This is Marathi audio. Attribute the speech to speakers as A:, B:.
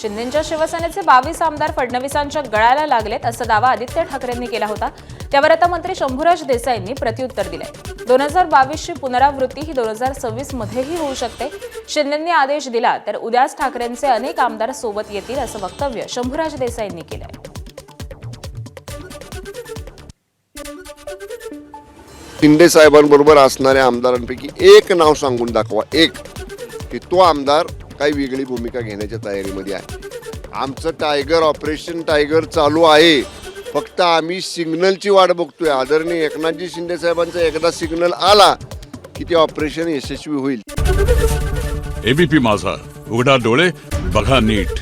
A: शिंदेंच्या शिवसेनेचे 22 आमदार फडणवीसांच्या गळाला लागलेत असा दावा आदित्य ठाकरेंनी केला होता। त्यावर आता मंत्री शंभूराज देसाईंनी प्रत्युत्तर दिलंय। 2022 ची पुनरावृत्ती ही 2026 मध्येही होऊ शकते। शिंदेंनी आदेश दिला तर उद्याच ठाकरेंचे अनेक आमदार सोबत येतील असं वक्तव्य शंभूराज देसाईंनी केलंय।
B: शिंदे साहेबांबरोबर असणाऱ्या आमदारांपैकी एक नाव सांगून दाखवा, एक की तो आमदार काही वेगळी भूमिका घेण्याच्या तयारीमध्ये आहे। आमचं टायगर ऑपरेशन टायगर चालू आहे, फक्त आम्ही सिग्नलची वाट बघतोय। आदरणीय एकनाथजी शिंदे साहेबांचा एकदा सिग्नल आला की ते ऑपरेशन यशस्वी होईल।
C: एबीपी माझा, उघडा डोळे बघा नीट।